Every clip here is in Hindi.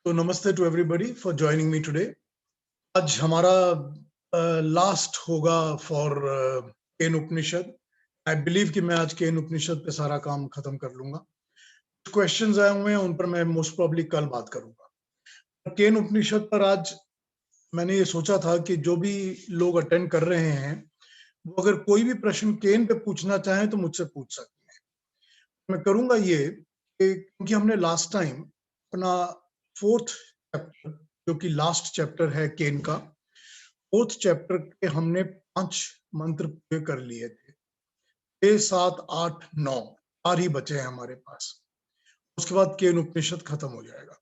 तो namaste to everybody for joining me today. आज हमारा लास्ट होगा for cane Upanishad. I believe कि मैं आज केन उपनिषद पे सारा काम खत्म कर लूंगा। क्वेश्चंस आए हुए हैं, उन पर मैं मोस्ट प्रोबब्ली कल बात करूंगा। केन उपनिषद पर आज मैंने ये सोचा था कि जो भी लोग अटेंड कर रहे हैं वो अगर कोई भी प्रश्न केन पे पूछना चाहें तो मुझसे पूछ सकते हैं। मैं करूंगा ये क्योंकि हमने लास्ट टाइम अपना फोर्थ चैप्टर, जो कि लास्ट चैप्टर है केन का, फोर्थ चैप्टर के हमने 5 मंत्र पूरे कर लिए थे। 6, 7, 8, 9 4 ही बचे हैं हमारे पास। उसके बाद केन उपनिषद खत्म हो जाएगा।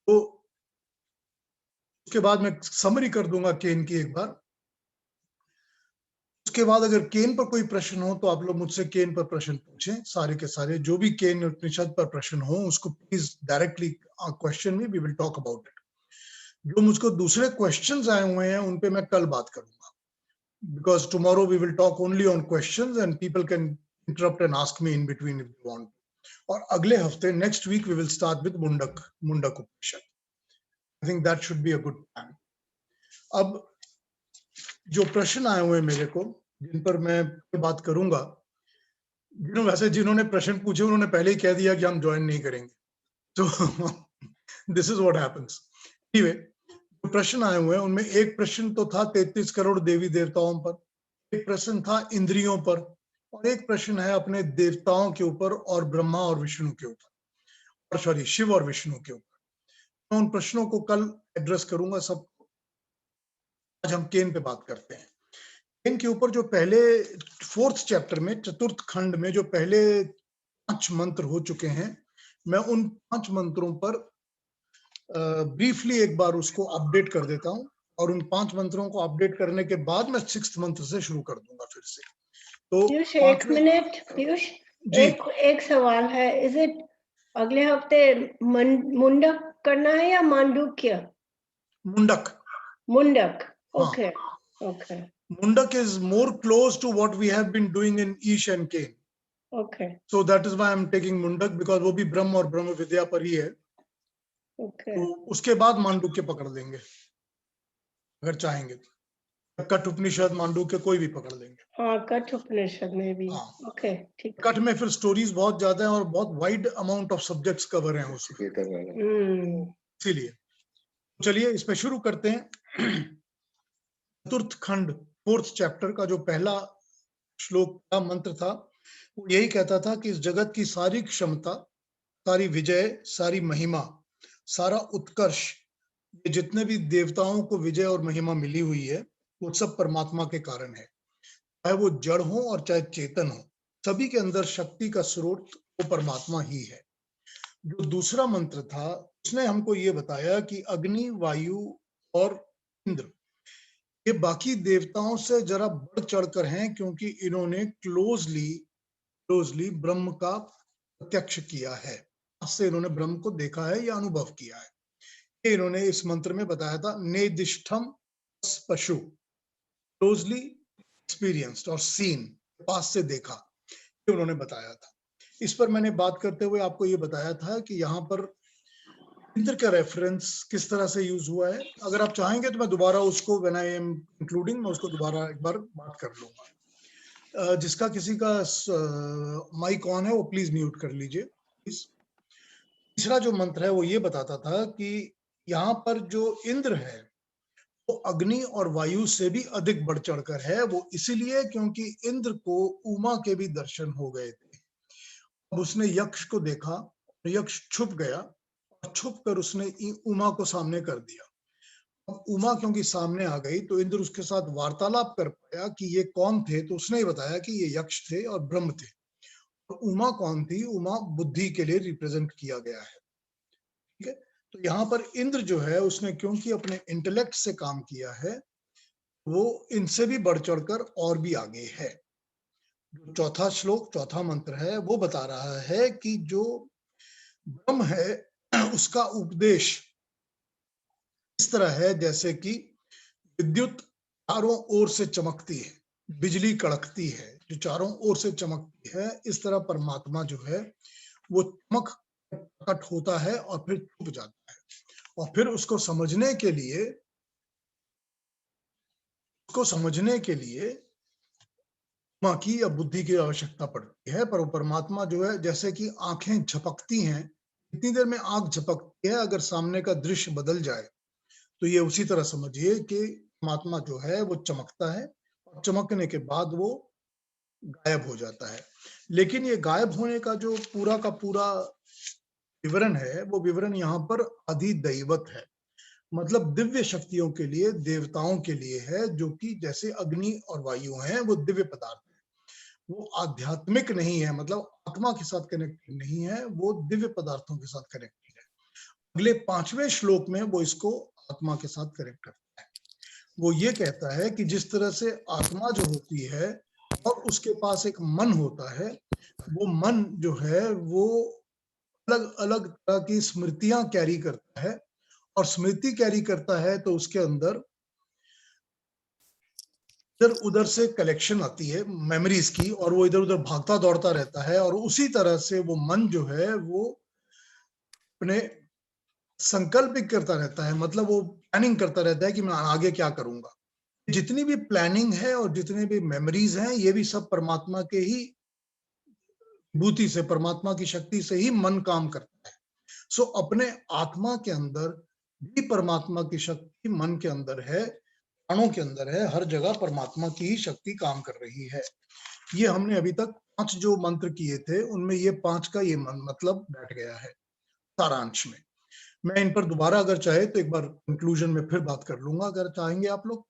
तो उसके बाद मैं समरी कर दूंगा केन की एक बार। उसके बाद अगर केन पर कोई प्रश्न हो तो आप लोग मुझसे केन पर प्रश्न पूछें। सारे के सारे जो भी केन उपनिषद पर प्रश्न हो उसको प्लीज डायरेक्टली क्वेश्चन में, we will talk about it. जो मुझको दूसरे क्वेश्चंस आए हुए हैं उन पे मैं कल बात करूंगा, because tomorrow we will talk only on questions and people can interrupt and ask me in between if they want. और अगले हफ्ते next week we will start with Mundaka Upanishad. I think that should be a good plan. अब जो प्रश्न आए हुए हैं मेरे को, जिन पर मैं बात करूंगा, जिन्होंने प्रश्न पूछे उन्होंने पहले ही कह दिया कि हम ज्वाइन नहीं करेंगे, तो this is what happens. Anyway, जो प्रश्न आए हुए हैं उनमें एक प्रश्न तो था 33 करोड़ देवी देवताओं पर, एक प्रश्न था इंद्रियों पर, और एक प्रश्न है अपने देवताओं के ऊपर और ब्रह्मा और विष्णु के ऊपर, और सॉरी शिव और विष्णु के ऊपर। मैं उन प्रश्नों को कल एड्रेस करूंगा सब। आज हम केन पे बात करते हैं। केन के ऊपर जो पहले फोर्थ चैप्टर में, चतुर्थ खंड में जो पहले 5 मंत्र हो चुके हैं, मैं उन 5 मंत्रों पर ब्रीफली एक बार उसको अपडेट कर देता हूं, और उन 5 मंत्रों को अपडेट करने के बाद मैं 6th मंत्र से शुरू कर दूंगा फिर से। तो पीयूष, एक मिनट पीयूष, एक सवाल है। इज इट अगले हफ्ते मुंडक करना है या Mandukya? Mundaka. Okay okay. Mundaka is more close to what we have been doing in Isha and Kena. Okay. So that is why I'm taking Mundaka, because वो भी ब्रह्म और ब्रह्म विद्या पर ही है। Okay. तो उसके बाद मांडुक्य पकड़ लेंगे अगर चाहेंगे तो। कठ उपनिषद, मांडुक्य कोई भी पकड़ लेंगे। हाँ, कठ उपनिषद में भी। ओके, ठीक। कठ में फिर स्टोरीज बहुत ज्यादा हैं और बहुत wide amount of subjects cover हैं उसमें, इसीलिए। चलिए इस पे शुरू करते हैं। चतुर्थ खंड, फोर्थ चैप्टर का जो पहला श्लोक का मंत्र था, वो यही कहता था कि इस जगत की सारी क्षमता, सारी विजय, सारी महिमा, सारा उत्कर्ष, ये जितने भी देवताओं को विजय और महिमा मिली हुई है, वो सब परमात्मा के कारण है। चाहे वो जड़ हो और चाहे चेतन हो, सभी के अंदर शक्ति का स्रोत वो परमात्मा ही है। जो दूसरा मंत्र था उसने हमको ये बताया कि अग्नि, वायु और इंद्र ये बाकी देवताओं से जरा बढ़ चढ़कर हैं, क्योंकि इन्होंने क्लोजली ब्रह्म का प्रत्यक्ष किया है। उससे इन्होंने ब्रह्म को देखा है या अनुभव किया है। ये इन्होंने इस मंत्र में बताया था, नेदिष्ठम पशु, क्लोजली एक्सपीरियंस्ड और सीन, पास से देखा, ये उन्होंने बताया था। इस पर मैंने बात करते हुए आपको ये बताया था कि यहाँ पर इंद्र का रेफरेंस किस तरह से यूज हुआ है। अगर आप चाहेंगे तो मैं दोबारा उसको, व्हेन आई एम इंक्लूडिंग, मैं उसको दोबारा एक बार बात कर लूंगा। जिसका किसी का माइक ऑन है वो प्लीज म्यूट कर लीजिए प्लीज। तीसरा जो मंत्र है वो ये बताता था कि यहाँ पर जो इंद्र है वो अग्नि और वायु से भी अधिक बढ़ चढ़कर है। वो इसीलिए क्योंकि इंद्र को उमा के भी दर्शन हो गए थे। अब उसने यक्ष को देखा, यक्ष छुप गया, छुप कर उसने उमा को सामने कर दिया। अब उमा क्योंकि सामने आ गई तो इंद्र उसके साथ वार्तालाप कर पाया कि ये कौन थे, तो उसने ही बताया कि ये यक्ष थे और ब्रह्म थे। और उमा कौन थी? उमा बुद्धि के लिए रिप्रेजेंट किया गया है। ठीक है, तो यहाँ पर इंद्र जो है उसने क्योंकि अपने इंटेलेक्ट से काम किया है, वो इनसे भी बढ़ चढ़कर और भी आगे है। जो चौथा श्लोक, चौथा मंत्र है, वो बता रहा है कि जो ब्रह्म है उसका उपदेश इस तरह है जैसे कि विद्युत चारों ओर से चमकती है, बिजली कड़कती है, जो चारों ओर से चमकती है, इस तरह परमात्मा जो है वो चमक प्रकट होता है और फिर छुप जाता है। और फिर उसको समझने के लिए आत्मा की या बुद्धि की आवश्यकता पड़ती है। पर परमात्मा जो है, जैसे कि आंखें झपकती हैं, इतनी देर में आंख झपकती है, अगर सामने का दृश्य बदल जाए तो ये उसी तरह समझिए कि परमात्मा जो है वो चमकता है और चमकने के बाद वो गायब हो जाता है। लेकिन ये गायब होने का जो पूरा का पूरा विवरण है, वो विवरण यहाँ पर अधिदैवत है, मतलब दिव्य शक्तियों के लिए, देवताओं के लिए है, जो कि जैसे अग्नि और वायु हैं, वो दिव्य पदार्थ है, वो आध्यात्मिक नहीं है, मतलब आत्मा के साथ कनेक्टेड नहीं है, वो दिव्य पदार्थों के साथ कनेक्टेड है। अगले 5वें श्लोक में वो इसको आत्मा के साथ कनेक्ट करता है। वो ये कहता है कि जिस तरह से आत्मा जो होती है और उसके पास एक मन होता है, वो मन जो है वो अलग अलग तरह की स्मृतियां कैरी करता है, और स्मृति कैरी करता है तो उसके अंदर इधर उधर से कलेक्शन आती है मेमोरीज की, और वो इधर उधर भागता दौड़ता रहता है, और उसी तरह से वो मन जो है वो अपने संकल्प करता रहता है, मतलब वो प्लानिंग करता रहता है कि मैं आगे क्या करूंगा। जितनी भी प्लानिंग है और जितने भी मेमोरीज हैं, ये भी सब परमात्मा के ही विभूति से, परमात्मा की शक्ति से ही मन काम करता है। सो अपने आत्मा के अंदर भी परमात्मा की शक्ति मन के अंदर है, प्राणों के अंदर है, हर जगह परमात्मा की ही शक्ति काम कर रही है। ये हमने अभी तक 5 जो मंत्र किए थे, उनमें ये 5 का ये मतलब बैठ गया है सारांश में। मैं इन पर दोबारा अगर चाहे तो एक बार कंक्लूजन में फिर बात कर लूंगा, अगर चाहेंगे आप लोग।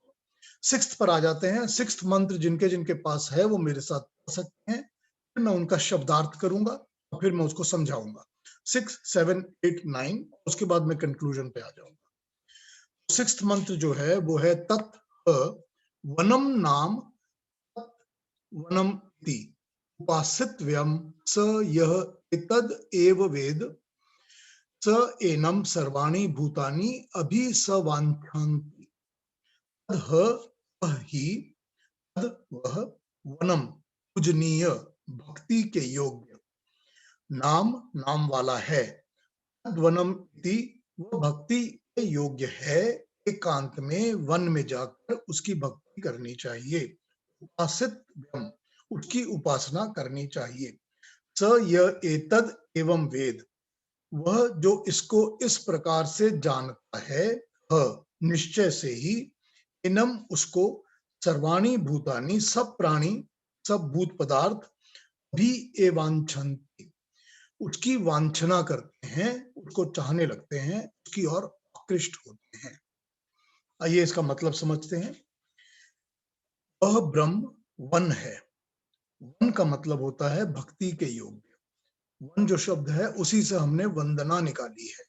6th पर आ जाते हैं। 6th मंत्र जिनके जिनके पास है वो मेरे साथ पढ़ सकते हैं, फिर मैं उनका शब्दार्थ करूंगा और फिर मैं उसको समझाऊंगा। 6, 7, 8, 9, उसके बाद मैं कंक्लूजन पे आ जाऊंगा। 6th मंत्र जो है वो है तत् वनम नाम वनम इति उपासितव्यम स यह एतद एव वेद स एनम सर्वाणि भूतानि अभिसवाञ्छन्ति तद् ही तद वह वनम पूजनीय भक्ति के योग्य नाम वाला है। वनम इति वो भक्ति के योग्य है, एकांत में वन में जाकर उसकी भक्ति करनी चाहिए। उपासित उसकी उपासना करनी चाहिए। स यह एतद एवं वेद, वह जो इसको इस प्रकार से जानता है, निश्चय से ही, इनम उसको, सर्वाणी भूतानि सब प्राणी सब भूत पदार्थ भी एवांछन्ति उसकी वांछना करते हैं, उसको चाहने लगते हैं, उसकी ओर आकृष्ट होते हैं। आइए इसका मतलब समझते हैं। वह ब्रह्म वन है। वन का मतलब होता है भक्ति के योग्य। वन जो शब्द है उसी से हमने वंदना निकाली है।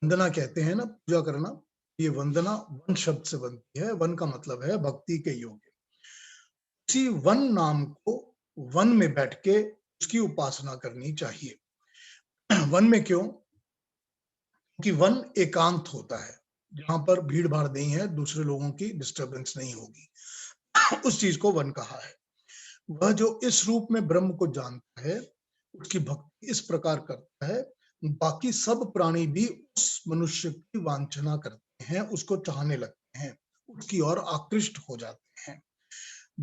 वंदना कहते हैं ना, पूजा करना, ये वंदना वन शब्द से बनती है। वन का मतलब है भक्ति के योग्य। उसी वन नाम को वन में बैठ के उसकी उपासना करनी चाहिए। वन में क्यों? क्योंकि वन एकांत होता है, जहां पर भीड़ भाड़ नहीं है, दूसरे लोगों की डिस्टरबेंस नहीं होगी, उस चीज को वन कहा है। वह जो इस रूप में ब्रह्म को जानता है, उसकी भक्ति इस प्रकार करता है, बाकी सब प्राणी भी उस मनुष्य की वांछना करते हैं, उसको चाहने लगते हैं, उसकी ओर आकृष्ट हो जाते हैं।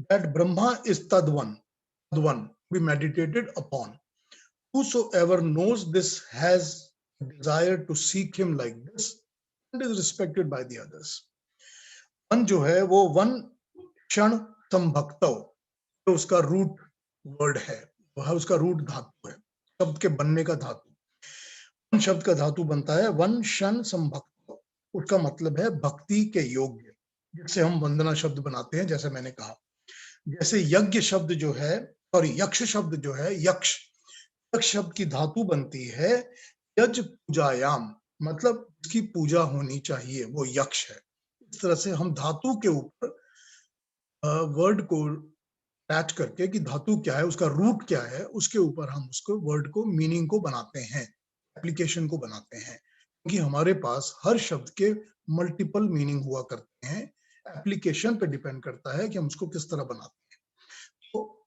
That Brahma is Tadvan to be meditated upon. Whosoever knows this has desire to seek him like this and is respected by the others. One जो है वो वन क्षण संभक्तव, तो उसका रूट वर्ड है, वह उसका रूट धातु है, शब्द के बनने का धातु। वन शब्द का धातु बनता है वन क्षण संभक्तव, उसका मतलब है भक्ति के योग्य, जिससे हम वंदना शब्द बनाते हैं, जैसे मैंने कहा। जैसे यज्ञ शब्द जो है, सॉरी यक्ष शब्द जो है, यक्ष शब्द की धातु बनती है यज पूजायाम, मतलब इसकी पूजा होनी चाहिए, वो यक्ष है। इस तरह से हम धातु के ऊपर वर्ड को अटैच करके कि धातु क्या है, उसका रूट क्या है, उसके ऊपर हम उसको वर्ड को, मीनिंग को बनाते हैं, एप्लीकेशन को बनाते हैं। क्योंकि हमारे पास हर शब्द के मल्टीपल मीनिंग हुआ करते हैं, एप्लीकेशन पे डिपेंड करता है कि हम उसको किस तरह बनाते हैं। तो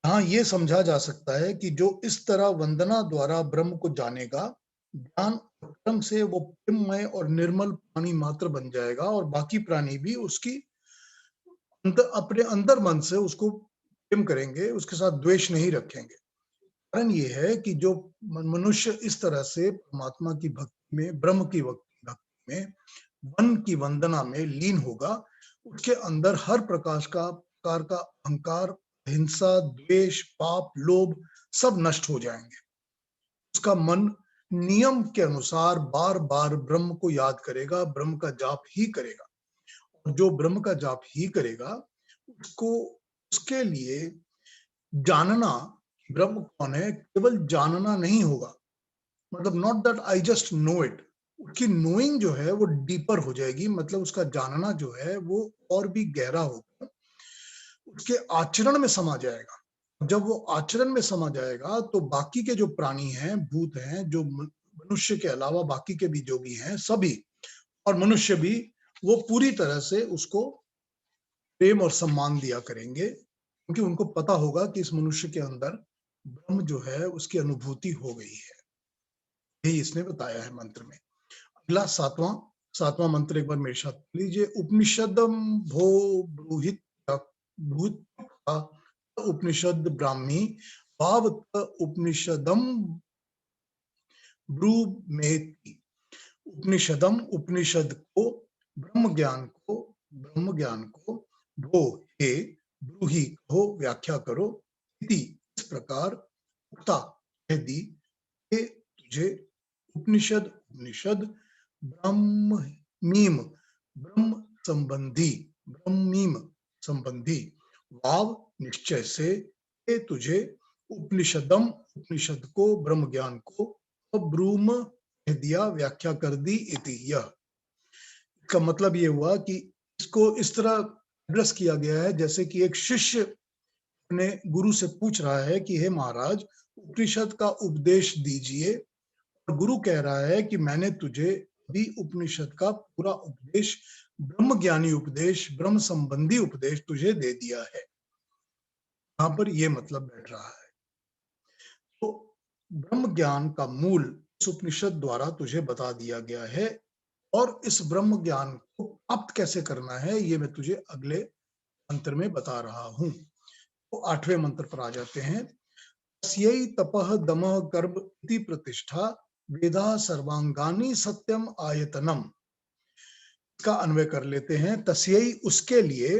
हाँ, ये समझा जा सकता है कि जो इस तरह वंदना द्वारा ब्रह्म को जानेगा, ज्ञान कर्म से वो प्रेममय और निर्मल प्राणी मात्र बन जाएगा और बाकी प्राणी भी उसकी अपने अंदर मन से उसको प्रेम करेंगे, उसके साथ द्वेष नहीं रखेंगे। कारण ये है कि जो मनुष्य इस तरह से परमात्मा की भक्ति में, ब्रह्म की भक्ति में, मन की वंदना में लीन होगा, उसके अंदर हर प्रकार का अहंकार, हिंसा, द्वेष, पाप, लोभ सब नष्ट हो जाएंगे। उसका मन नियम के अनुसार बार बार ब्रह्म को याद करेगा, ब्रह्म का जाप ही करेगा। और जो ब्रह्म का जाप ही करेगा, उसको उसके लिए जानना ब्रह्म कौन है केवल जानना नहीं होगा, मतलब not that I just know it, उसकी नोइंग जो है वो डीपर हो जाएगी, मतलब उसका जानना जो है वो और भी गहरा होगा, उसके आचरण में समा जाएगा। जब वो आचरण में समा जाएगा तो बाकी के जो प्राणी हैं, भूत हैं, जो मनुष्य के अलावा बाकी के भी जो भी हैं सभी, और मनुष्य भी, वो पूरी तरह से उसको प्रेम और सम्मान दिया करेंगे, क्योंकि उनको पता होगा कि इस मनुष्य के अंदर ब्रह्म जो है उसकी अनुभूति हो गई है। यही इसने बताया है मंत्र में। अगला सातवां मंत्र एक बार मेरे साथ लीजिए। उपनिषदम भो ब्रूहित भूत उपनिषद ब्राह्मी भावत उपनिषदम ब्रूमेति। उपनिषदम, उपनिषद को, ब्रह्म ज्ञान को भो हे, ब्रूहि हो, व्याख्या करो, इति इस प्रकार, उक्ता कह दी, हे तुझे, उपनिषद ब्रह्मीम ब्रह्म संबंधी वाव निश्चय से, हे तुझे, उपनिषदम उपनिषद को, ब्रह्म ज्ञान को, ब्रूम कह दिया, व्याख्या कर दी, इति यह। इसका मतलब ये हुआ कि इसको इस तरह एड्रेस किया गया है जैसे कि एक शिष्य अपने गुरु से पूछ रहा है कि हे महाराज, उपनिषद का उपदेश दीजिए, और गुरु कह रहा है कि मैंने तुझे भी उपनिषद का पूरा उपदेश, ब्रह्म ज्ञानी उपदेश, ब्रह्म संबंधी उपदेश तुझे दे दिया है। यहां पर यह मतलब बैठ रहा है। तो ब्रह्म ज्ञान का मूल इस उपनिषद द्वारा तुझे बता दिया गया है, और इस ब्रह्म ज्ञान को प्राप्त कैसे करना है ये मैं तुझे अगले मंत्र में बता रहा हूं। तो 8वें मंत्र पर आ जाते हैं। तस्यै तपः दमः कर्म इति प्रतिष्ठा वेदा सर्वांगानी सत्यम आयतनम। इसका अन्वय कर लेते हैं। तस्यै उसके लिए,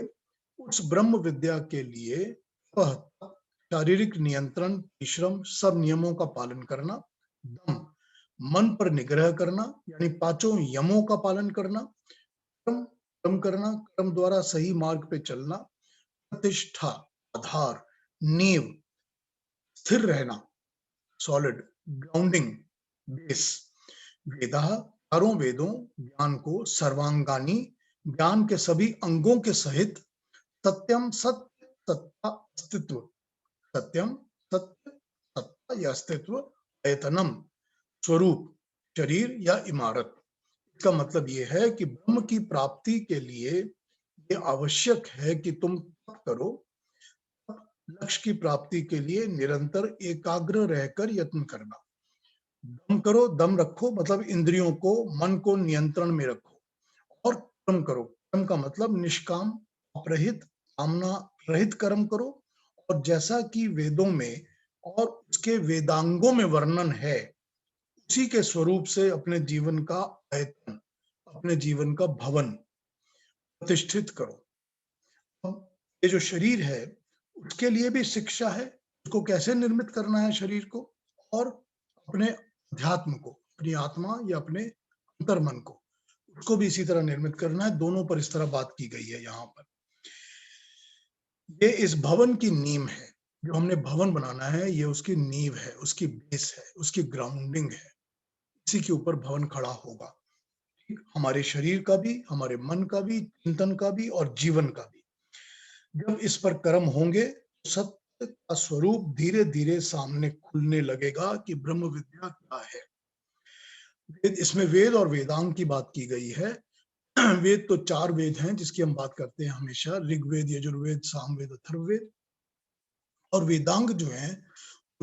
उस ब्रह्म विद्या के लिए, वह शारीरिक नियंत्रण, परिश्रम, सब नियमों का पालन करना, दम मन पर निग्रह करना यानी पांचों यमों का पालन करना, कर्म करना, कर्म द्वारा सही मार्ग पे चलना, प्रतिष्ठा आधार, नींव, स्थिर रहना, सॉलिड ग्राउंडिंग, बेस, वेदा चारों वेदों, ज्ञान को, सर्वांगानी ज्ञान के सभी अंगों के सहित, सत्यम सत्य सत्ता अस्तित्व, सत्यम सत्य सत्ता या अस्तित्व, आयतनम स्वरूप, शरीर या इमारत। इसका मतलब यह है कि ब्रह्म की प्राप्ति के लिए ये आवश्यक है कि तुम तप करो, लक्ष्य की प्राप्ति के लिए निरंतर एकाग्र रहकर यत्न करना। दम करो, दम रखो मतलब इंद्रियों को, मन को नियंत्रण में रखो, और कर्म करो। कर्म का मतलब निष्काम, अपरहित, कामना रहित कर्म करो, और जैसा कि वेदों में और उसके वेदांगों में वर्णन है उसी के स्वरूप से अपने जीवन का आयतन, अपने जीवन का भवन प्रतिष्ठित करो। ये जो शरीर है उसके लिए भी शिक्षा है, उसको कैसे निर्मित करना है शरीर को, और अपने अध्यात्म को, अपनी आत्मा या अपने अंतर्मन को, उसको भी इसी तरह निर्मित करना है। दोनों पर इस तरह बात की गई है। यहाँ पर ये इस भवन की नींव है, जो हमने भवन बनाना है ये उसकी नींव है, उसकी बेस है, उसकी ग्राउंडिंग है, इसी के ऊपर भवन खड़ा होगा। हमारे शरीर का भी, हमारे मन का भी, चिंतन का भी और जीवन का भी। जब इस पर कर्म होंगे, सत्य का स्वरूप धीरे धीरे सामने खुलने लगेगा कि ब्रह्म विद्या क्या है। इसमें वेद और वेदांग की बात की गई है। वेद तो 4 वेद हैं जिसकी हम बात करते हैं हमेशा, ऋग्वेद, यजुर्वेद, सामवेद, अथर्ववेद। और वेदांग जो है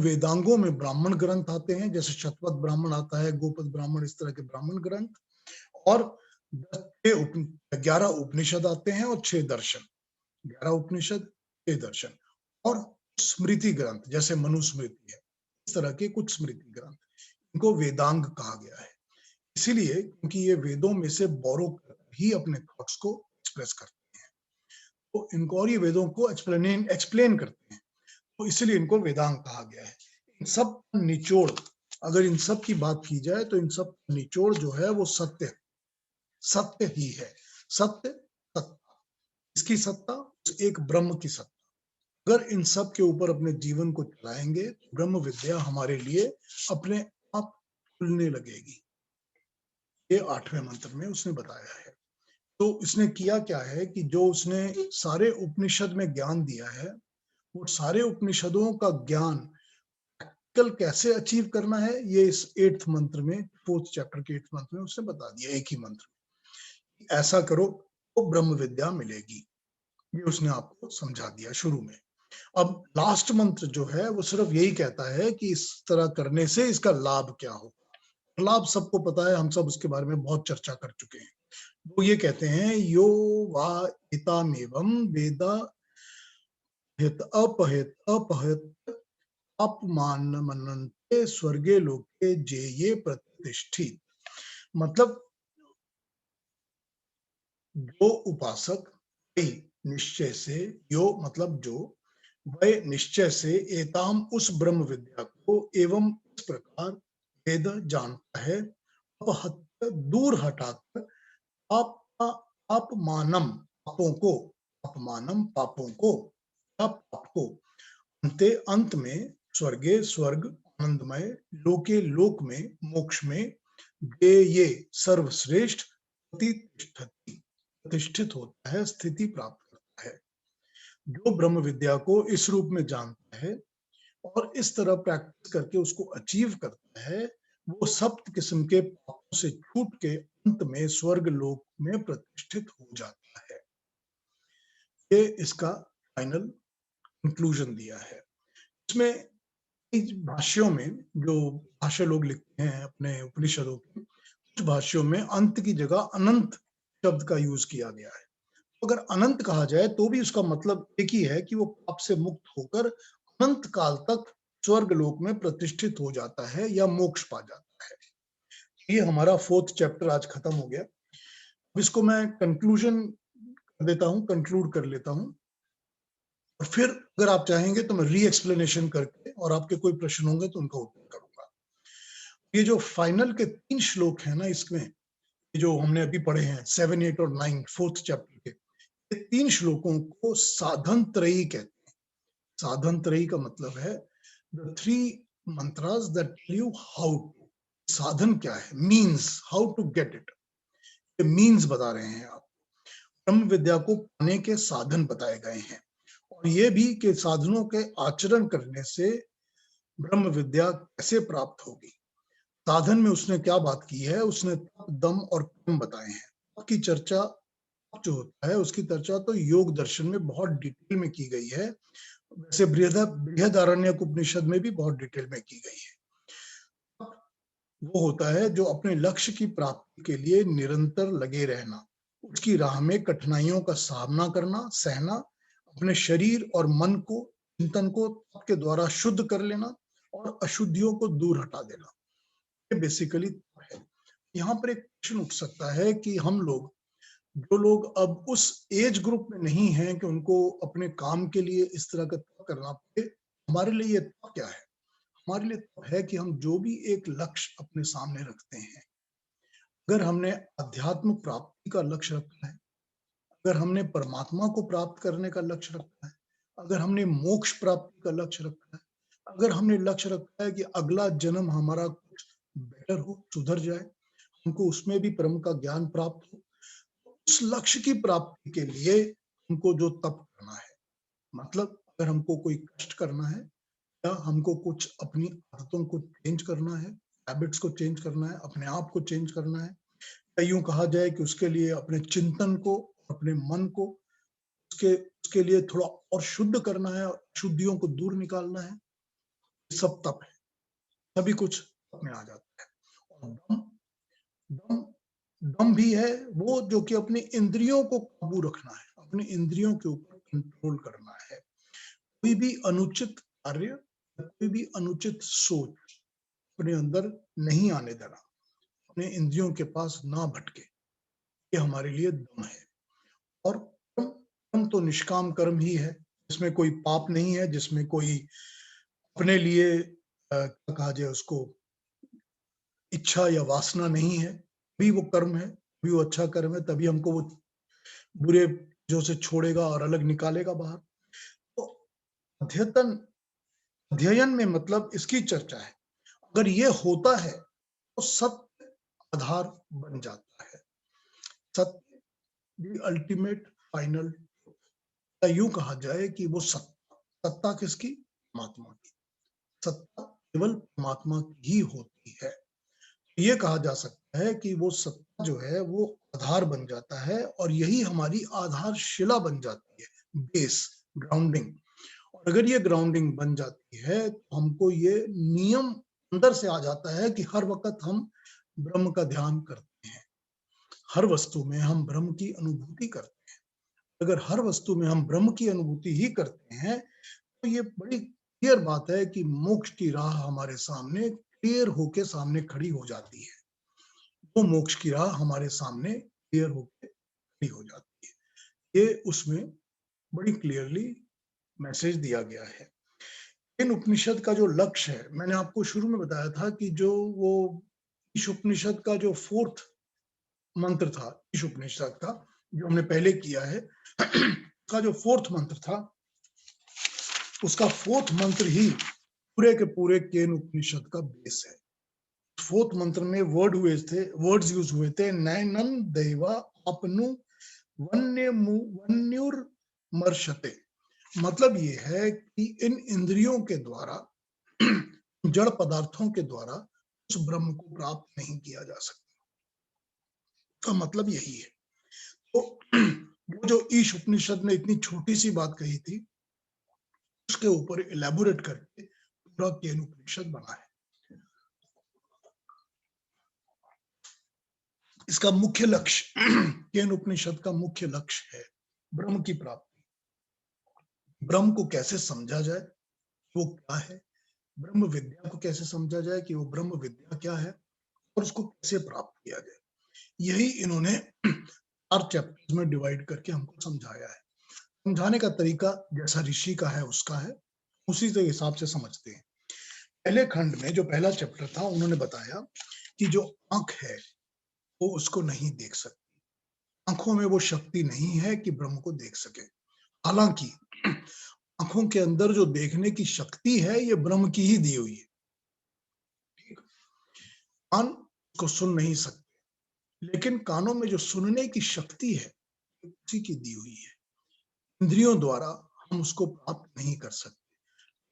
वेदांगों में ब्राह्मण ग्रंथ आते हैं, जैसे शतपथ ब्राह्मण आता है, गोपद ब्राह्मण, इस तरह के ब्राह्मण ग्रंथ, और 11 उपनिषद आते हैं और 6 दर्शन, 11 उपनिषद, 6 दर्शन, और स्मृति ग्रंथ जैसे मनुस्मृति है, इस तरह के कुछ स्मृति ग्रंथ, इनको वेदांग कहा गया है। इसीलिए क्योंकि ये वेदों में से बोरो कर ही अपने थॉट्स को एक्सप्रेस करते हैं, तो इनको, और ये वेदों को एक्सप्लेन करते हैं, तो इसलिए इनको वेदांग कहा गया है। इन सब निचोड़, अगर इन सब की बात की जाए तो इन सब निचोड़ जो है वो सत्य, सत्य ही है। सत्य, सत्ता, इसकी सत्ता, एक ब्रह्म की सत्ता। अगर इन सब के ऊपर अपने जीवन को चलाएंगे तो ब्रह्म विद्या हमारे लिए अपने आप खुलने लगेगी। ये 8वें मंत्र में उसने बताया है। तो इसने किया क्या है कि जो उसने सारे उपनिषद में ज्ञान दिया है, वो सारे उपनिषदों का ज्ञान कल कैसे अचीव करना है, ये इस 8th मंत्र में, 4th चैप्टर के 8th मंत्र में उसने बता दिया, एक ही मंत्र में। ऐसा करो तो ब्रह्म विद्या मिलेगी, ये उसने आपको समझा दिया शुरू में। अब लास्ट मंत्र जो है वो सिर्फ यही कहता है कि इस तरह करने से इसका लाभ क्या हो। लाभ सबको पता है, हम सब उसके बारे में बहुत चर्चा कर चुके हैं। वो ये कहते हैं, यो वा हितामेवं वेदा हित अपहित अपहित अपमानमन्ते स्वर्गे लोके जे ये प्रतिष्ठित। मतलब जो उपासक निश्चय से, यो मतलब जो, वह निश्चय से एताम उस ब्रह्म विद्या को एवं इस प्रकार वेद जानता है, अपहत दूर हटाकर अपमानम पापों को, अपमानम पापों को, पाप को, अंते अंत में स्वर्गे स्वर्ग आनंदमय, लोके लोक में मोक्ष में, ये सर्वश्रेष्ठ प्रतिष्ठित होता है, स्थिति प्राप्त करता है। जो ब्रह्म विद्या को इस रूप में जानता है और इस तरह प्रैक्टिस करके उसको अचीव करता है, वो सप्त किस्म के पापों से छूट के अंत में स्वर्ग लोक में प्रतिष्ठित हो जाता है। ये इसका फाइनल कंक्लूजन दिया है। इसमें भाष्यों में, जो भाष्य लोग लिखते हैं अपने उपनिषदों के, कुछ भाष्यों में अंत की जगह अनंत शब्द का यूज किया गया है। अगर अनंत कहा जाए तो भी उसका मतलब एक ही है कि वो पाप से मुक्त होकर अनंत काल तक स्वर्ग लोक में प्रतिष्ठित हो जाता है या मोक्ष पा जाता है। ये हमारा 4th चैप्टर आज खत्म हो गया। अब इसको मैं कंक्लूजन कर देता हूँ, कंक्लूड कर लेता हूँ, और फिर अगर आप चाहेंगे तो मैं री एक्सप्लेनेशन करके और आपके कोई प्रश्न होंगे तो उनका उत्तर करूंगा। ये जो फाइनल के 3 श्लोक है ना, इसमें जो हमने अभी पढ़े हैं 7, 8 और 9 4th चैप्टर के, ये 3 श्लोकों को साधन त्रयी कहते हैं। साधन त्रयी का मतलब है the 3 mantras that tell you how to, साधन क्या है, means, how to get it, ये मीन्स बता रहे हैं आप। ब्रह्म विद्या को पाने के साधन बताए गए हैं, और ये भी कि साधनों के आचरण करने से ब्रह्म विद्या कैसे प्राप्त होगी। साधन में उसने क्या बात की है, उसने तप, दम और कर्म बताए हैं। तप की चर्चा जो होता है उसकी चर्चा तो योग दर्शन में बहुत डिटेल में की गई है, वैसे बृहदारण्यक उपनिषद में भी बहुत डिटेल में की गई है। वो होता है जो अपने लक्ष्य की प्राप्ति के लिए निरंतर लगे रहना, उसकी राह में कठिनाइयों का सामना करना, सहना, अपने शरीर और मन को, चिंतन को तप के द्वारा शुद्ध कर लेना और अशुद्धियों को दूर हटा देना, ये बेसिकली है। यहाँ पर एक क्वेश्चन उठ सकता है कि हम लोग, जो लोग अब उस एज ग्रुप में नहीं हैं कि उनको अपने काम के लिए इस तरह का तप करना पड़े, हमारे लिए ये तप क्या है? हमारे लिए तप है कि हम जो भी एक लक्ष्य अपने सामने रखते हैं, अगर हमने अध्यात्म प्राप्ति का लक्ष्य रखा है, अगर हमने परमात्मा को प्राप्त करने का लक्ष्य रखा है, अगर हमने मोक्ष प्राप्ति का लक्ष्य रखा है, अगर हमने लक्ष्य रखा है कि अगला जन्म हमारा कुछ बेटर हो, सुधर जाए, हमको उसमें भी परम का ज्ञान प्राप्त हो, उस लक्ष्य की प्राप्ति के लिए हमको जो तप करना है, मतलब अगर हमको कोई कष्ट करना है या हमको कुछ अपनी आदतों को चेंज करना है, हैबिट्स को चेंज करना है, अपने आप को चेंज करना है, या यूं कहा जाए कि उसके लिए अपने चिंतन को, अपने मन को उसके लिए थोड़ा और शुद्ध करना है, शुद्धियों को दूर निकालना है, सब तप है, सभी कुछ तप में आ जाता है। और दम दम भी है वो जो कि अपनी इंद्रियों को काबू रखना है, अपनी इंद्रियों के ऊपर कंट्रोल करना है। कोई भी अनुचित कार्य, कोई भी अनुचित सोच अपने अंदर नहीं आने देना, अपने इंद्रियों के पास ना भटके, ये हमारे लिए दम है। और कर्म तो निष्काम कर्म ही है, जिसमें कोई पाप नहीं है, जिसमें कोई अपने लिए क्या कहा जाए उसको, इच्छा या वासना नहीं है, भी वो कर्म है, भी वो अच्छा कर्म है, तभी हमको वो बुरे जो से छोड़ेगा और अलग निकालेगा बाहर। तो अध्ययन में मतलब इसकी चर्चा है। अगर ये होता है तो सत्य आधार बन जाता है। सत्य दी अल्टीमेट फाइनल, यूं कहा जाए कि वो सत्ता किसकी? परमात्मा की। सत्ता केवल परमात्मा की ही होती है। ये कहा जा सकता है कि वो सत्ता जो है वो आधार बन जाता है, और यही हमारी आधारशिला बन जाती है, बेस, ग्राउंडिंग। और अगर ये ग्राउंडिंग बन जाती है तो हमको ये नियम अंदर से आ जाता है कि हर वक्त हम ब्रह्म का ध्यान करते हैं, हर वस्तु में हम ब्रह्म की अनुभूति करते हैं। अगर हर वस्तु में हम ब्रह्म की अनुभूति ही करते हैं तो ये बड़ी क्लियर बात है कि मोक्ष की राह हमारे सामने क्लियर होके सामने खड़ी हो जाती है। वो मोक्ष की राह हमारे सामने क्लियर होके खड़ी हो जाती है। ये उसमें बड़ी क्लियरली मैसेज दिया गया है। इन उपनिषद का जो लक्ष्य है, मैंने आपको शुरू में बताया था कि जो वो ईश उपनिषद का जो 4th मंत्र था, ईश उपनिषद का जो हमने पहले किया है का जो 4th मंत्र था, उसका 4th मंत्र ही पूरे के पूरे केन उपनिषद का बेस है। 4th मंत्र में वर्ड्स यूज हुए थे, नैनन दैवा अपनु वन्युर मर्शते। मतलब ये है कि इन इंद्रियों के द्वारा, जड़ पदार्थों के द्वारा उस ब्रह्म को प्राप्त नहीं किया जा सकता। तो मतलब यही है। तो वो जो ईश उपनिषद ने इतनी छोटी सी बात कही थी, उसके ऊपर इलेबोरेट करके पूरा केन उपनिषद बना है। इसका मुख्य लक्ष्य, केन उपनिषद का मुख्य लक्ष्य है ब्रह्म की प्राप्ति। ब्रह्म को कैसे समझा जाए, वो क्या है, ब्रह्म विद्या को कैसे समझा जाए कि वो ब्रह्म विद्या क्या है, और उसको कैसे प्राप्त किया जाए। यही इन्होंने 4 चैप्टर्स में डिवाइड करके हमको समझाया है। समझाने का तरीका जैसा ऋषि का है उसका है, उसी के हिसाब से समझते हैं। पहले खंड में जो पहला चैप्टर था, उन्होंने बताया कि जो आंख है वो उसको नहीं देख सकती, आंखों में वो शक्ति नहीं है कि ब्रह्म को देख सके। हालांकि आंखों के अंदर जो देखने की शक्ति है ये ब्रह्म की ही दी हुई है। कान उसको सुन नहीं सकते, लेकिन कानों में जो सुनने की शक्ति है उसी की दी हुई है। इंद्रियों द्वारा हम उसको प्राप्त नहीं कर सकते,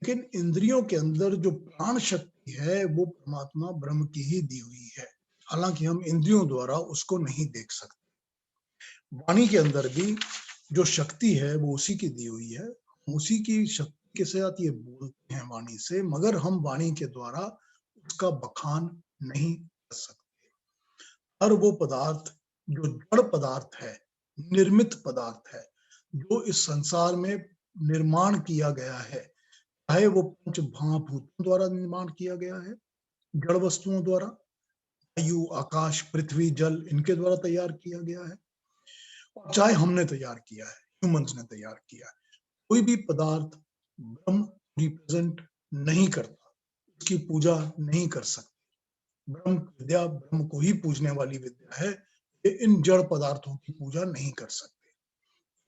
लेकिन इंद्रियों के अंदर जो प्राण शक्ति है वो परमात्मा ब्रह्म की ही दी हुई है। हालांकि हम इंद्रियों द्वारा उसको नहीं देख सकते। वाणी के अंदर भी जो शक्ति है वो उसी की दी हुई है, उसी की शक्ति के साथ ये बोलते हैं वाणी से, मगर हम वाणी के द्वारा उसका बखान नहीं कर सकते। हर वो पदार्थ जो जड़ पदार्थ है, निर्मित पदार्थ है, जो इस संसार में निर्माण किया गया है, चाहे वो पंच महाभूतों द्वारा निर्माण किया गया है, जड़ वस्तुओं द्वारा, वायु, आकाश, पृथ्वी, जल, इनके द्वारा तैयार किया गया है, और चाहे हमने तैयार किया है, ह्यूमंस ने तैयार किया है, कोई भी पदार्थ ब्रह्म रिप्रेजेंट नहीं करता, उसकी पूजा नहीं कर सकता। ब्रह्म विद्या ब्रह्म को ही पूजने वाली विद्या है, ये इन जड़ पदार्थों की पूजा नहीं कर सकते।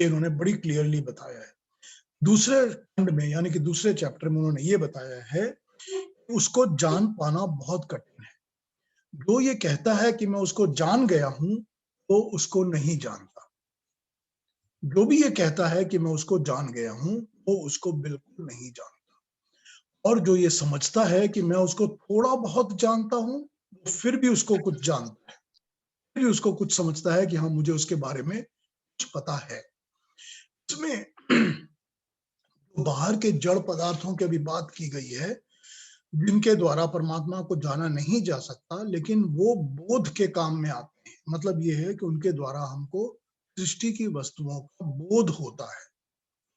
ये इन्होंने बड़ी क्लियरली बताया है। दूसरे खंड में यानी कि दूसरे चैप्टर में उन्होंने ये बताया है उसको जान पाना बहुत कठिन है। जो ये कहता है कि मैं उसको जान गया हूं वो उसको नहीं जानता, जो भी ये कहता है कि मैं उसको जान गया हूं वो उसको बिल्कुल नहीं जानता, और जो ये समझता है कि मैं उसको थोड़ा बहुत जानता हूं वो फिर भी उसको कुछ जानता है, फिर भी उसको कुछ समझता है कि हाँ मुझे उसके बारे में कुछ पता है। इसमें बाहर के जड़ पदार्थों की भी बात की गई है, जिनके द्वारा परमात्मा को जाना नहीं जा सकता, लेकिन वो बोध के काम में आते हैं। मतलब ये है कि उनके द्वारा हमको सृष्टि की वस्तुओं का बोध होता है,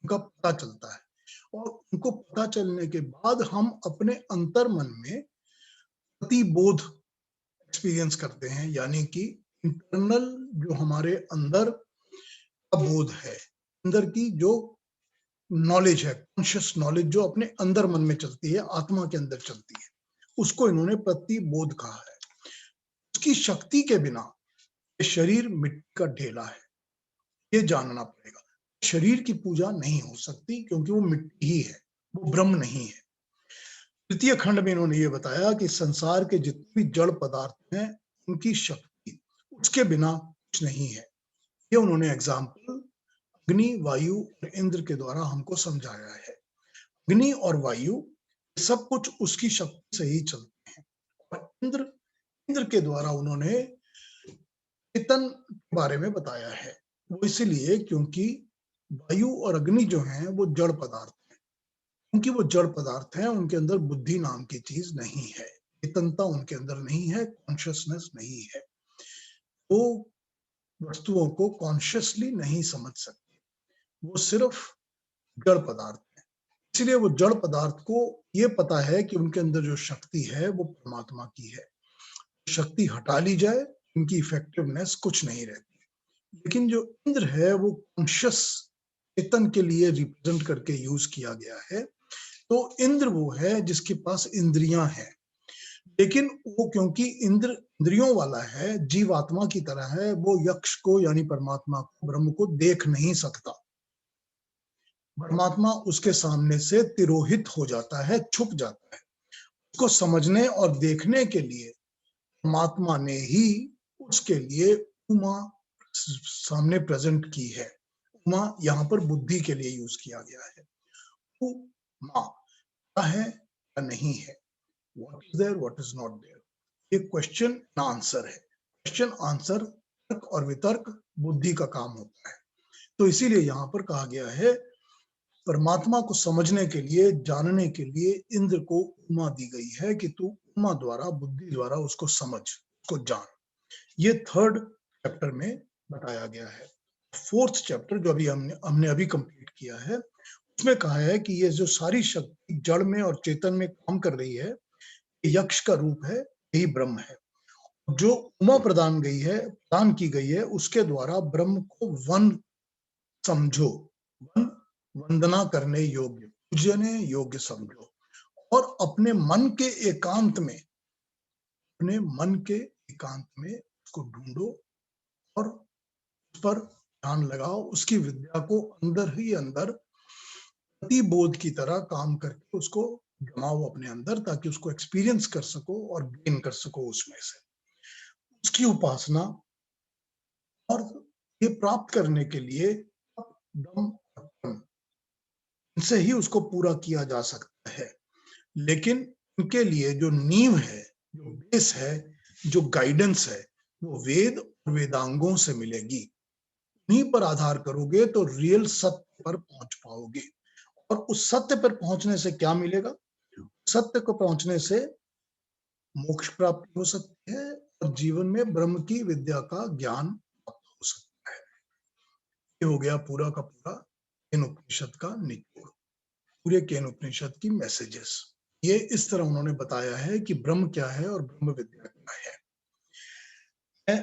उनका पता चलता है, और उनको पता चलने के बाद हम अपने अंतर मन में प्रतिबोध एक्सपीरियंस करते हैं, यानी कि इंटरनल जो हमारे अंदर का बोध है, अंदर की जो नॉलेज है, कॉन्शियस नॉलेज जो अपने अंदर मन में चलती है, आत्मा के अंदर चलती है, उसको इन्होंने प्रतिबोध कहा है। उसकी शक्ति के बिना शरीर मिट्टी का ढेला है, ये जानना पड़ेगा। शरीर की पूजा नहीं हो सकती क्योंकि वो मिट्टी ही है, वो ब्रह्म नहीं है। तृतीय खंड में इन्होंने ये बताया कि संसार के जितने भी जड़ पदार्थ हैं, उनकी शक्ति उसके बिना कुछ नहीं है। ये उन्होंने एग्जाम्पल अग्नि, वायु और इंद्र के द्वारा हमको समझाया है। अग्नि और वायु सब कुछ उसकी शक्ति से ही चलते हैं, और इंद्र के द्वारा उन्होंने चेतन के बारे में बताया है। वो इसलिए क्योंकि वायु और अग्नि जो हैं वो जड़ पदार्थ हैं, क्योंकि वो जड़ पदार्थ हैं, उनके अंदर बुद्धि नाम की चीज नहीं है, चेतनता उनके अंदर नहीं है, कॉन्शियसनेस नहीं है, वो वस्तुओं को कॉन्शियसली नहीं समझ सकते, वो सिर्फ जड़ पदार्थ है। इसलिए वो जड़ पदार्थ को ये पता है कि उनके अंदर जो शक्ति है वो परमात्मा की है, शक्ति हटा ली जाए उनकी इफेक्टिवनेस कुछ नहीं रहती। लेकिन जो इंद्र है वो कॉन्शियस चेतन के लिए रिप्रेजेंट करके यूज किया गया है। तो इंद्र वो है जिसके पास इंद्रियां हैं, लेकिन वो क्योंकि इंद्र इंद्रियों वाला है, जीवात्मा की तरह है, वो यक्ष को यानी परमात्मा को, ब्रह्म को देख नहीं सकता। परमात्मा उसके सामने से तिरोहित हो जाता है, छुप जाता है। उसको समझने और देखने के लिए परमात्मा ने ही उसके लिए उमा सामने प्रेजेंट की है। उमा यहाँ पर बुद्धि के लिए यूज किया गया है। उमा क्या है क्या नहीं है, what is there what is not there, ये क्वेश्चन आंसर है। क्वेश्चन आंसर, तर्क और वितर्क बुद्धि का काम होता है। तो इसीलिए यहाँ पर कहा गया है परमात्मा को समझने के लिए, जानने के लिए इंद्र को उमा दी गई है कि तू उमा द्वारा, बुद्धि द्वारा उसको समझ, उसको जान। ये थर्ड चैप्टर में बताया गया है। फोर्थ चैप्टर जो अभी हमने अभी कंप्लीट किया है, उसमें कहा है कि ये जो सारी शक्ति जड़ में और चेतन में काम कर रही है, यक्ष का रूप है, यही ब्रह्म है। जो उमा प्रदान की गई है, उसके द्वारा ब्रह्म को वन समझो, वन वंदना करने योग्य, पूजने योग्य समझो, और अपने मन के एकांत में, अपने मन के एकांत में उसको ढूंढो और उस पर ध्यान लगाओ, उसकी विद्या को अंदर ही अंदर प्रतिबोध की तरह काम करके उसको जमाओ अपने अंदर, ताकि उसको एक्सपीरियंस कर सको और गेन कर सको उसमें से। उसकी उपासना और ये प्राप्त करने के लिए दम इनसे ही उसको पूरा किया जा सकता है। लेकिन इनके लिए जो नींव है, जो बेस है, जो गाइडेंस है, वो वेद और वेदांगों से मिलेगी। उन्हीं पर आधार करोगे तो रियल सत्य पर पहुंच पाओगे। और उस सत्य पर पहुंचने से क्या मिलेगा? सत्य को पहुंचने से मोक्ष प्राप्ति हो सकती है और जीवन में ब्रह्म की विद्या का ज्ञान प्राप्त हो सकता है। ये हो गया पूरा का पूरा केन उपनिषद का निचोड़, पूरे केन उपनिषद की मैसेजेस। ये इस तरह उन्होंने बताया है कि ब्रह्म क्या है और ब्रह्म विद्या क्या है। मैं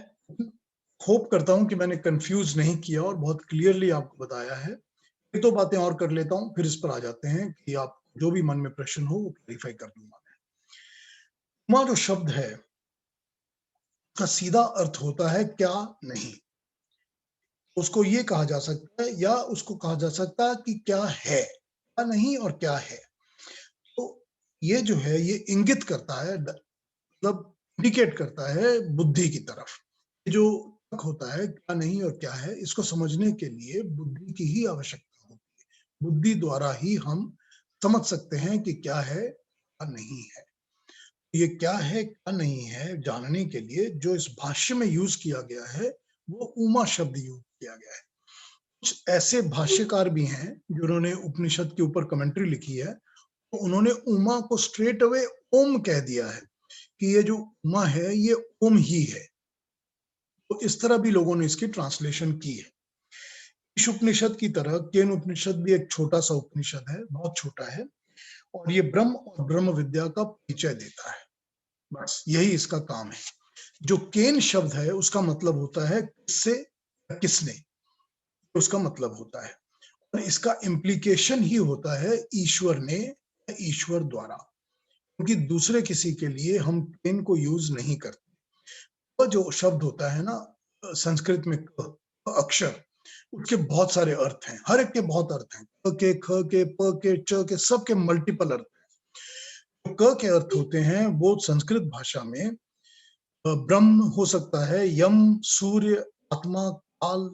होप करता हूं कि मैंने कंफ्यूज नहीं किया और बहुत क्लियरली आपको बताया है। एक दो बातें और कर लेता हूं, फिर इस पर आ जाते हैं कि आप जो भी मन में प्रश्न हो वो क्लैरिफाई कर दूंगा। उमा जो शब्द है का सीधा अर्थ होता है क्या नहीं। उसको ये कहा जा सकता है या उसको कहा जा सकता है कि क्या है, क्या नहीं और क्या है। तो ये जो है ये इंगित करता है, मतलब इंडिकेट करता है बुद्धि की तरफ। जो होता है क्या नहीं और क्या है, इसको समझने के लिए बुद्धि की ही आवश्यकता होती है। बुद्धि द्वारा ही हम समझ सकते हैं कि क्या है क्या नहीं है। ये क्या है क्या नहीं है जानने के लिए जो इस भाष्य में यूज किया गया है वो उमा शब्द यूज किया गया है। कुछ ऐसे भाष्यकार भी हैं जिन्होंने उपनिषद के ऊपर कमेंट्री लिखी है, तो उन्होंने उमा को स्ट्रेट अवे ओम कह दिया है कि ये जो उमा है ये ओम ही है। तो इस तरह भी लोगों ने इसकी ट्रांसलेशन की है। इस उपनिषद की तरह केन उपनिषद भी एक छोटा सा उपनिषद है, बहुत छोटा है, और ये ब्रह्म और ब्रह्म विद्या का परिचय देता है। बस यही इसका काम है। जो केन शब्द है उसका मतलब होता है किससे, किसने, उसका मतलब होता है, और इसका इम्प्लीकेशन ही होता है ईश्वर ने, ईश्वर द्वारा, क्योंकि दूसरे किसी के लिए हम केन को यूज नहीं करते। तो जो शब्द होता है ना संस्कृत में अक्षर, उसके बहुत सारे अर्थ हैं, हर एक के बहुत अर्थ हैं, क के, ख के, प के, च के, सब के मल्टीपल अर्थ हैं। क के अर्थ होते हैं वो संस्कृत भाषा में ब्रह्म हो सकता है, यम, सूर्य, आत्मा, काल,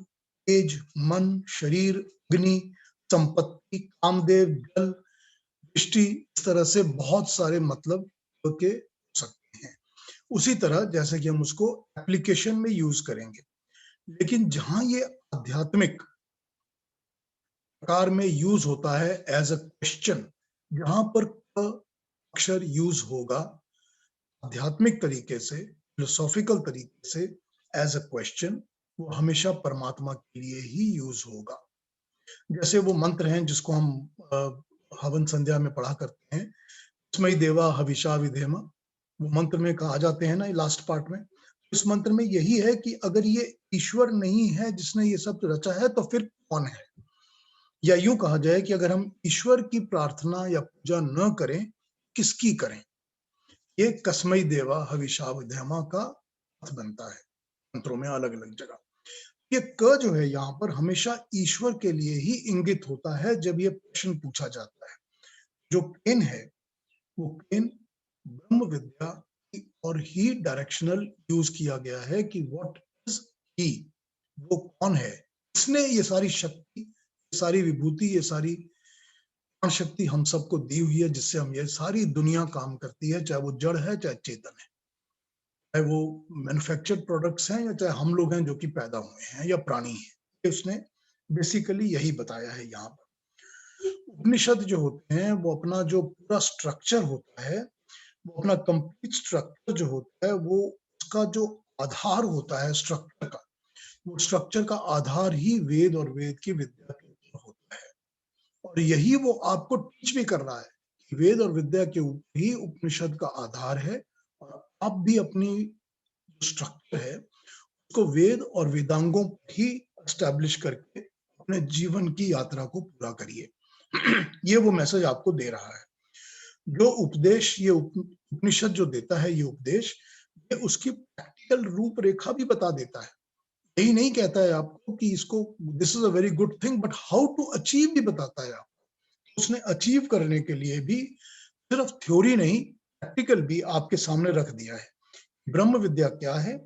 तेज, मन, शरीर, अग्नि, संपत्ति, कामदेव, जल, दृष्टि, इस तरह से बहुत सारे मतलब के हो सकते हैं। उसी तरह जैसे कि हम उसको एप्लीकेशन में यूज करेंगे, लेकिन जहां ये आध्यात्मिक प्रकार में यूज होता है एज अ क्वेश्चन, जहां पर अक्षर यूज होगा आध्यात्मिक तरीके से, फिलोसॉफिकल तरीके से एज अ क्वेश्चन, वो हमेशा परमात्मा के लिए ही यूज होगा। जैसे वो मंत्र हैं जिसको हम हवन संध्या में पढ़ा करते हैं, तस्मै देवा हविषा विधेम, वो मंत्र में कहा जाते हैं ना लास्ट पार्ट में। इस मंत्र में यही है कि अगर ये ईश्वर नहीं है जिसने ये सब रचा है तो फिर कौन है, या यूं कहा जाए कि अगर हम ईश्वर की प्रार्थना या पूजा न करें, किसकी करें। ये कस्मै देवा हविषा विधेमा का अर्थ बनता है मंत्रों में अलग अलग जगह। ये क जो है यहाँ पर हमेशा ईश्वर के लिए ही इंगित होता है जब ये प्रश्न पूछा जाता है। जो केन है वो केन ब्रह्म विद्या की और ही डायरेक्शनल यूज किया गया है कि व्हाट इज ही, वो कौन है, इसने ये सारी शक्ति, ये सारी विभूति, ये सारी शक्ति हम सबको दी हुई है जिससे हम ये सारी दुनिया काम करती है, चाहे वो जड़ है चाहे चेतन है, चाहे वो मैन्युफैक्चर्ड प्रोडक्ट्स हैं या चाहे हम लोग हैं जो कि पैदा हुए हैं या प्राणी हैं। उसने बेसिकली यही बताया है यहाँ पर। उपनिषद जो होते हैं वो अपना जो पूरा स्ट्रक्चर होता है, वो अपना कंप्लीट स्ट्रक्चर जो होता है, वो उसका जो आधार होता है स्ट्रक्चर का, वो स्ट्रक्चर का आधार ही वेद और वेद की विद्या के ऊपर होता है। और यही वो आपको टीच भी कर रहा है कि वेद और विद्या के ऊपर ही उपनिषद का आधार है, और आप भी अपनी स्ट्रक्चर है उसको वेद और वेदांगों ही एस्टैब्लिश करके अपने जीवन की यात्रा को पूरा करिए। ये वो मैसेज आपको दे रहा है। जो उपदेश ये उपनिषद जो देता है, ये उपदेश, ये उसकी प्रैक्टिकल रूपरेखा भी बता देता है। यही नहीं कहता है आपको कि इसको this is a very good thing, but how to achieve भी बताता है आपको। उसने अचीव करने के लिए भी सिर्फ थ्योरी नहीं, प्रैक्टिकल भी आपके सामने रख दिया है। ब्रह्म विद्या क्या है,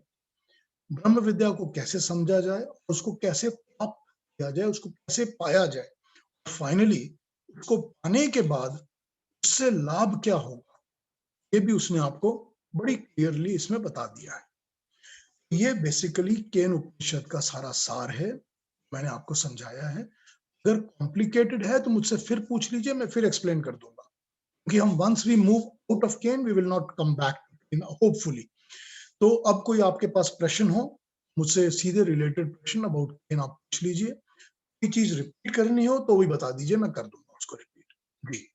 ब्रह्म विद्या को कैसे समझा जाए, उसको कैसे प्राप्त किया जाए, उसको कैसे पाया जाए, फाइनली उसको पाने के बाद उससे लाभ क्या होगा, ये भी उसने आपको बड़ी क्लियरली इसमें बता दिया है। ये बेसिकली केन उपनिषद का सारा सार है, मैंने आपको समझाया है। अगर कॉम्प्लिकेटेड है तो मुझसे फिर पूछ लीजिए, मैं फिर एक्सप्लेन कर दूंगा, क्योंकि हम once we move out of Kena we will not come back hopefully. तो अब कोई आपके पास प्रश्न हो मुझसे सीधे रिलेटेड प्रश्न अबाउट केन आप पूछ लीजिए। कोई चीज रिपीट करनी हो तो भी बता दीजिए, मैं कर दूंगा उसको रिपीट। जी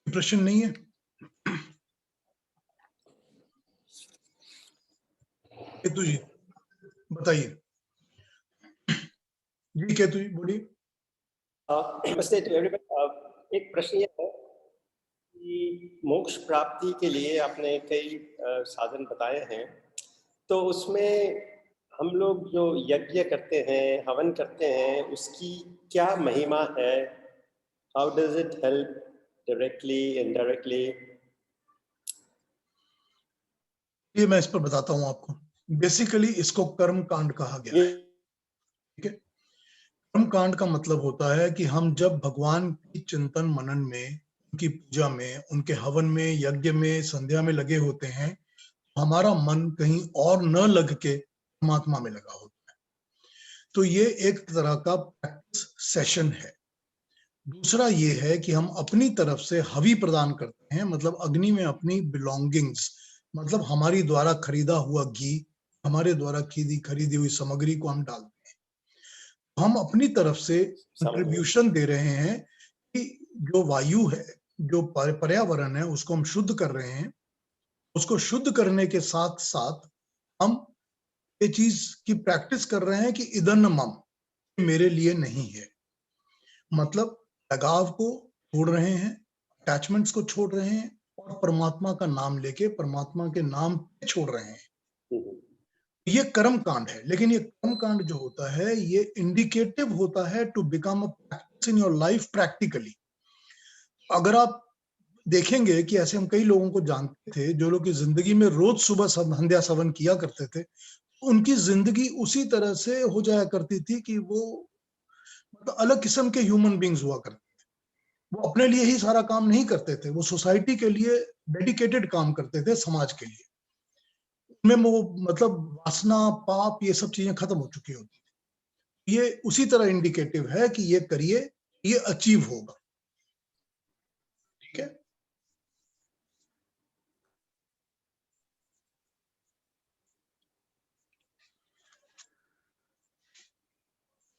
प्रश्न नहीं है? केतु जी बताइए। जी केतु जी बोलिए। नमस्ते टू एवरीवन। एक प्रश्न ये है कि मोक्ष प्राप्ति के लिए आपने कई साधन बताए हैं, तो उसमें हम लोग जो यज्ञ करते हैं, हवन करते हैं, उसकी क्या महिमा है? How does it help directly, indirectly? ये मैं इस पर बताता हूँ आपको। बेसिकली इसको कर्म कांड कहा गया है, ठीक है। कर्म कांड का मतलब होता है कि हम जब भगवान की चिंतन मनन में, उनकी पूजा में, उनके हवन में, यज्ञ में, संध्या में लगे होते हैं, हमारा मन कहीं और न लग के परमात्मा में लगा होता है। तो ये एक तरह का प्रैक्टिस सेशन है। दूसरा ये है कि हम अपनी तरफ से हवि प्रदान करते हैं, मतलब अग्नि में अपनी बिलोंगिंग्स, मतलब हमारी द्वारा खरीदा हुआ घी, हमारे द्वारा खरीदी हुई सामग्री को हम डालते हैं। हम अपनी तरफ से कंट्रीब्यूशन दे रहे हैं कि जो वायु है, जो पर्यावरण है, उसको हम शुद्ध कर रहे हैं। उसको शुद्ध करने के साथ साथ हम ये चीज की प्रैक्टिस कर रहे हैं कि इदन्न मम, मेरे लिए नहीं है। मतलब लगाव को छोड़ रहे हैं, अटैचमेंट्स को छोड़ रहे हैं और परमात्मा का नाम लेके परमात्मा के नाम पे छोड़ रहे हैं। ये कर्म कांड है। लेकिन ये कर्म कांड जो होता है ये इंडिकेटिव होता है to become a practice in your life practically. अगर आप देखेंगे कि ऐसे हम कई लोगों को जानते थे जो लोग की जिंदगी में रोज सुबह संध्या सवन किया करते थे, उनकी जिंदगी उसी तरह से हो जाया करती थी कि वो मतलब अलग किस्म के ह्यूमन बींग्स हुआ करते थे। वो अपने लिए ही सारा काम नहीं करते थे, वो सोसाइटी के लिए डेडिकेटेड काम करते थे, समाज के लिए। उनमें वो मतलब वासना, पाप, ये सब चीजें खत्म हो चुकी होती थी। ये उसी तरह इंडिकेटिव है कि ये करिए, ये अचीव होगा। ठीक है।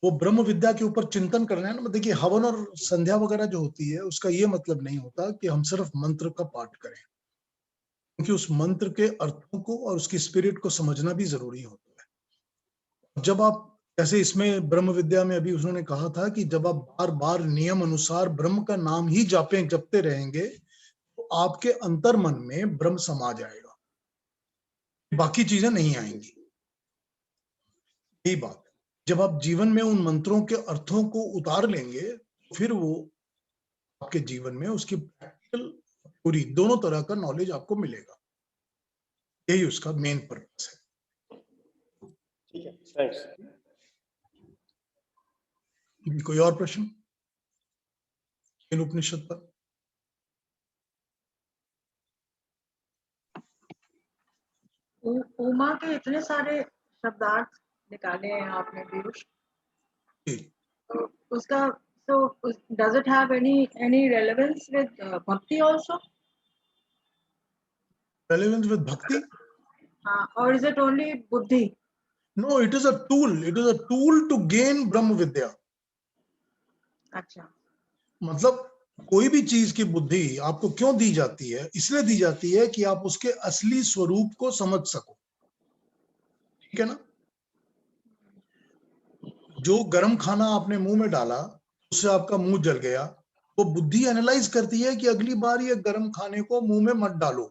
वो ब्रह्म विद्या के ऊपर चिंतन करना है ना। देखिए हवन और संध्या वगैरह जो होती है उसका ये मतलब नहीं होता कि हम सिर्फ मंत्र का पाठ करें, क्योंकि उस मंत्र के अर्थों को और उसकी स्पिरिट को समझना भी जरूरी होता है। जब आप जैसे इसमें ब्रह्म विद्या में अभी उन्होंने कहा था कि जब आप बार बार नियम अनुसार ब्रह्म का नाम ही जपते रहेंगे तो आपके अंतर मन में ब्रह्म समा जाएगा, बाकी चीजें नहीं आएंगी। यही बात। जब आप जीवन में उन मंत्रों के अर्थों को उतार लेंगे फिर वो आपके जीवन में उसकी प्रैक्टिकल पूरी दोनों तरह का नॉलेज आपको मिलेगा। यही उसका मेन पर्पस है। ठीक है, थैंक्स। कोई और प्रश्न इन उपनिषद पर? उमा के इतने सारे शब्दार्थ निकाले हैं आपने पीयूष, तो उसका so does it have any relevance with bhakti also? Relevance with bhakti? Or is it only buddhi? No, it is a tool. It is a tool to gain Brahma Vidya. अच्छा, मतलब कोई भी चीज की बुद्धि आपको क्यों दी जाती है? इसलिए दी जाती है कि आप उसके असली स्वरूप को समझ सको। ठीक है ना? जो गर्म खाना आपने मुंह में डाला उससे आपका मुंह जल गया, वो बुद्धि एनालाइज करती है कि अगली बार ये गर्म खाने को मुंह में मत डालो।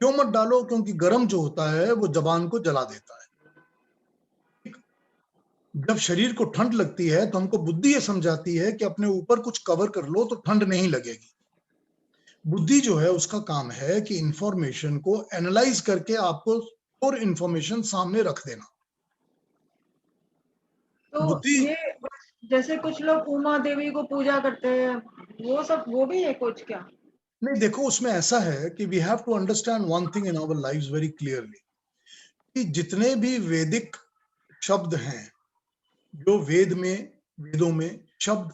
क्यों मत डालो? क्योंकि गर्म जो होता है वो जबान को जला देता है। जब शरीर को ठंड लगती है तो हमको बुद्धि ये समझाती है कि अपने ऊपर कुछ कवर कर लो तो ठंड नहीं लगेगी। बुद्धि जो है उसका काम है कि इंफॉर्मेशन को एनालाइज करके आपको और इंफॉर्मेशन सामने रख देना। तो बुद्धि ये जैसे कुछ लोग उमा देवी को पूजा करते हैं, वो सब वो भी है कुछ क्या? नहीं, देखो उसमें ऐसा है कि we have to understand one thing in our lives very clearly, कि जितने भी वैदिक शब्द हैं, जो वेदों में शब्द,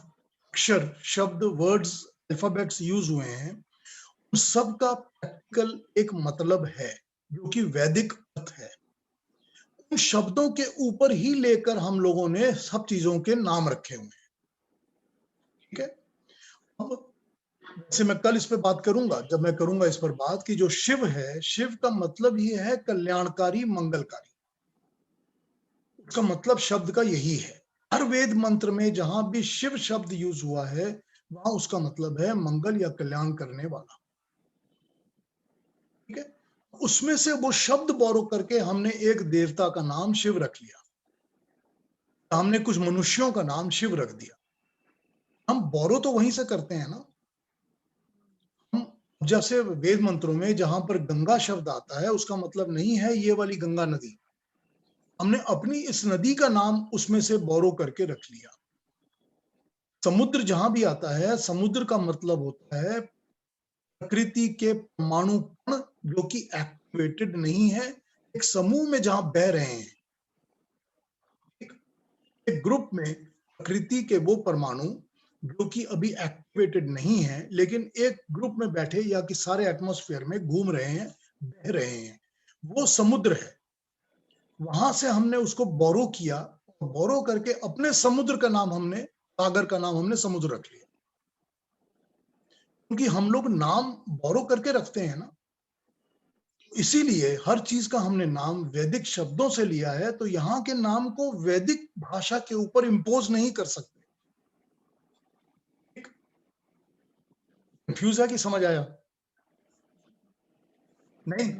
अक्षर, शब्द, वर्ड्स, अल्फाबेट्स यूज हुए हैं, उन सब का प्रैक्टिकल एक मतलब है जो कि वैदिक अर्थ है। उन शब्दों के ऊपर ही लेकर हम लोगों ने सब चीजों के नाम रखे हुए हैं। ठीक है। अब जैसे मैं कल इस पे बात करूंगा, जब मैं करूंगा इस पर बात कि जो शिव है, शिव का मतलब ये है कल्याणकारी, मंगलकारी। उसका मतलब शब्द का यही है। हर वेद मंत्र में जहां भी शिव शब्द यूज हुआ है वहां उसका मतलब है मंगल या कल्याण करने वाला। ठीक है। उसमें से वो शब्द बोरो करके हमने एक देवता का नाम शिव रख लिया, हमने कुछ मनुष्यों का नाम शिव रख दिया। हम बोरो तो वहीं से करते हैं ना। हम जैसे वेद मंत्रों में जहां पर गंगा शब्द आता है उसका मतलब नहीं है ये वाली गंगा नदी, हमने अपनी इस नदी का नाम उसमें से बोरो करके रख लिया। समुद्र जहां भी आता है, समुद्र का मतलब होता है प्रकृति के परमाणु कण जो कि एक्टिव एक्टिवेटेड नहीं है, एक समूह में जहां बह रहे हैं, एक ग्रुप में प्रकृति के वो परमाणु जो कि अभी एक्टिवेटेड नहीं है, लेकिन एक ग्रुप में बैठे या कि सारे एटमॉस्फेयर में घूम रहे हैं, बह रहे हैं, वो समुद्र है। वहां से हमने उसको बोरो किया, बोरो करके अपने समुद्र का नाम हमने, सागर का नाम हमने समुद्र रख लिया, क्योंकि हम लोग नाम बोरो करके रखते हैं ना, इसीलिए हर चीज का हमने नाम वैदिक शब्दों से लिया है, तो यहाँ के नाम को वैदिक भाषा के ऊपर इम्पोज नहीं कर सकते। कंफ्यूज है कि समझ आया? नहीं?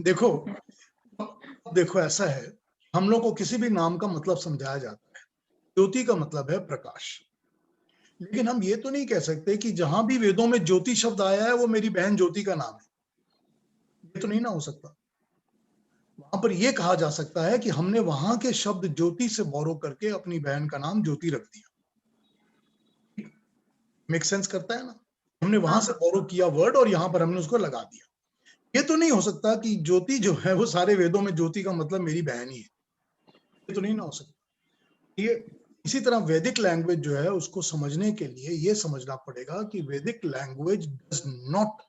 देखो ऐसा है, हम लोग को किसी भी नाम का मतलब समझाया जाता है। ज्योति का मतलब है प्रकाश, लेकिन हम ये तो नहीं कह सकते कि जहां भी वेदों में ज्योति शब्द आया है वो मेरी बहन ज्योति का नाम है, ये तो नहीं ना हो सकता। वहां पर यह कहा जा सकता है कि हमने वहां के शब्द ज्योति से बोरो करके अपनी बहन का नाम ज्योति रख दिया। मेक सेंस करता है ना? हमने वहां से बोरो किया वर्ड और यहां पर हमने उसको लगा दिया। ये तो नहीं हो सकता कि ज्योति जो है वो सारे वेदों में ज्योति का मतलब मेरी बहन ही है, ये तो नहीं ना हो सकता। ये इसी तरह वैदिक लैंग्वेज जो है उसको समझने के लिए ये समझना पड़ेगा कि वैदिक language does not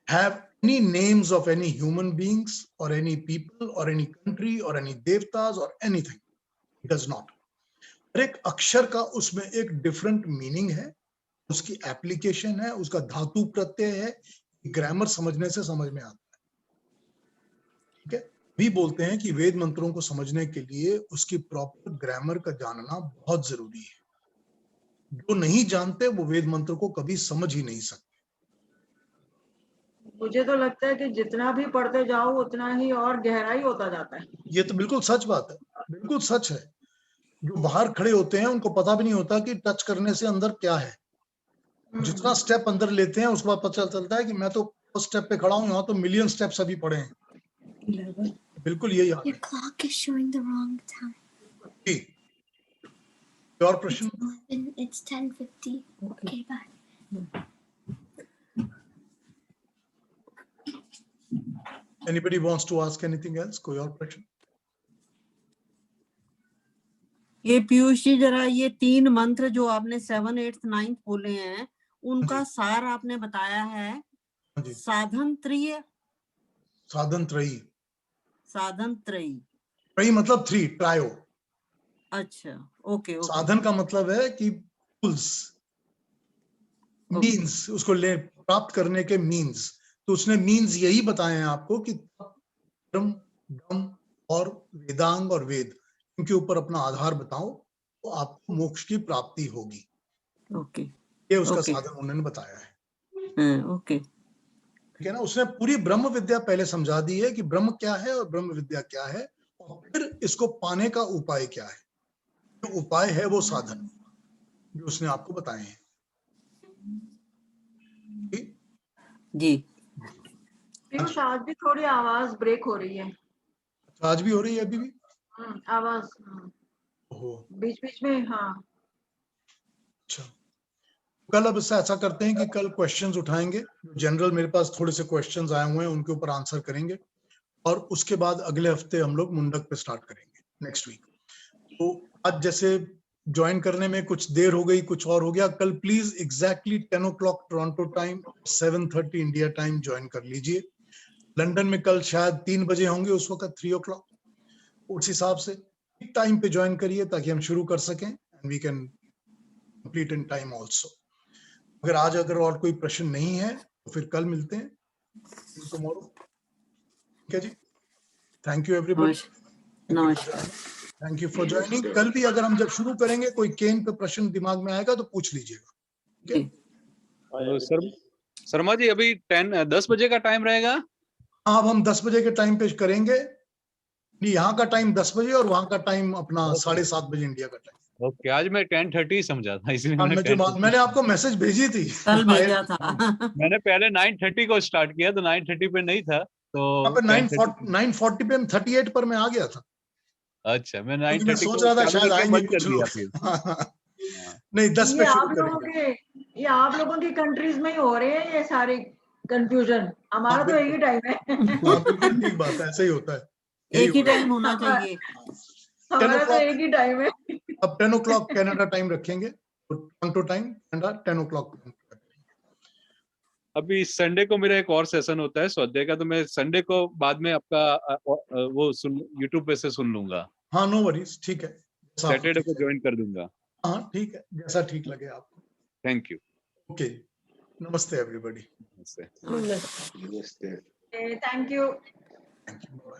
have any names of any human beings or any people or any country or any devtas or anything. It does not. हर एक अक्षर का उसमें एक डिफरेंट मीनिंग है, उसकी एप्लीकेशन है, उसका धातु प्रत्यय है, ग्रामर समझने से समझ में आता है। ठीक है, भी बोलते हैं कि वेद मंत्रों को समझने के लिए उसकी प्रॉपर ग्रामर का जानना बहुत जरूरी है। जो नहीं जानते वो वेद मंत्र को कभी समझ ही नहीं सकते। मुझे तो लगता है कि जितना भी पढ़ते जाओ उतना ही और गहराई होता जाता है। ये तो बिल्कुल सच बात है, बिल्कुल सच है। जो बाहर खड़े होते हैं उनको पता भी नहीं होता कि टच करने से अंदर क्या है। जितना स्टेप अंदर लेते हैं उसके बाद पता चलता है कि मैं तो फर्स्ट स्टेप पे खड़ा हूँ, यहाँ तो मिलियन स्टेप्स अभी पड़े हैं। बिल्कुल यही हाल है। Your clock is showing the wrong time. और प्रश्न? It's 10:50. Okay, bye. Anybody wants to ask anything else? कोई और प्रश्न? ये पीयूष जी जरा ये 3 मंत्र जो आपने 7, 8, 9 बोले हैं उनका सार आपने बताया है। साधन त्रयी। साधन त्रयी। साधन त्रयी। त्रयी मतलब 3, ट्रायो। अच्छा, ओके। साधन का मतलब है कि टूल्स, मीन्स, उसको ले प्राप्त करने के मीन्स। तो उसने मीन्स यही बताए हैं आपको कि धर्म, दम और वेदांग और वेद, इनके ऊपर अपना आधार बताओ तो आपको मोक्ष की प्राप्ति होगी। ओके, ये उसका साधन उन्होंने बताया है। ओके, ठीक है ना? उसने पूरी ब्रह्म विद्या पहले समझा दी है कि ब्रह्म क्या है और ब्रह्म विद्या क्या है, और फिर इसको पाने का उपाय क्या है। जो उपाय है वो साधन जो उसने आपको बताए हैं। जी। पीयूष, आज भी थोड़ी आवाज ब्रेक हो रही है। आज भी हो रही है? अभी भी आवाज बीच बीच में। हाँ, अच्छा, कल अब ऐसा करते हैं कि कल क्वेश्चंस उठाएंगे। जनरल मेरे पास थोड़े से क्वेश्चंस आए हुए हैं, उनके ऊपर आंसर करेंगे, और उसके बाद अगले हफ्ते हम लोग मुंडक पे स्टार्ट करेंगे, नेक्स्ट वीक। तो आज जैसे ज्वाइन करने में कुछ देर हो गई, कुछ और हो गया, कल please exactly 10 o'clock Toronto time, 7:30 India time join कर लीजिए। लंदन में कल शायद 3 बजे होंगे, उस वक्त 3 o'clock। उस हिसाब से टाइम पे ज्वाइन करिए ताकि हम शुरू कर सकें, and we can complete in time also. अगर आज और कोई प्रश्न नहीं है तो फिर कल मिलते हैं, टुमारो। ठीक है जी, thank you everybody. Thank you for joining. कल भी अगर हम जब शुरू करेंगे कोई केन पे प्रश्न दिमाग में आएगा तो पूछ लीजिएगा। ठीक है शर्मा जी, अभी 10 बजे का टाइम रहेगा। हाँ, अब हम 10 बजे के टाइम पे करेंगे। यहाँ का टाइम 10 बजे और वहाँ का टाइम अपना 7:30 बजे इंडिया का टाइम। ओके, आज मैं 10:30 समझा था, इसलिए मैंने आपको मैसेज भेजी थी, कल भेजा था। मैंने पहले 9:30 को स्टार्ट किया, तो 9:30 पे नहीं था, तो 9:40 पे 38 पर मैं आ गया था। अच्छा, मैं 9:30 सोच रहा था शायद आएंगे कुछ लोग। नहीं, 10 पे शुरू करेंगे। ये आप लोगों की कंट्रीज में ही हो रहे हैं ये सारे कंफ्यूजन। हमारा तो एक ही टाइम है। बिल्कुल ठीक बात है, ऐसे ही होता है। एक ही टाइम होना चाहिए। हमारा तो एक ही टाइम है। अब 10 o'clock कनाडा टाइम रखेंगे, time to time Canada 10 o'clock। अभी संडे को मेरा एक और सेशन होता है स्वाध्याय का, तो मैं संडे को बाद में आपका वो यूट्यूब पे से सुन लूंगा। हाँ, नो वरीज, ठीक है। सैटरडे को ज्वाइन कर दूंगा। हाँ ठीक है, जैसा ठीक लगे आपको। Thank you. ओके, नमस्ते एवरीबॉडी। नमस्ते। नमस्ते। Thank you. Thank you.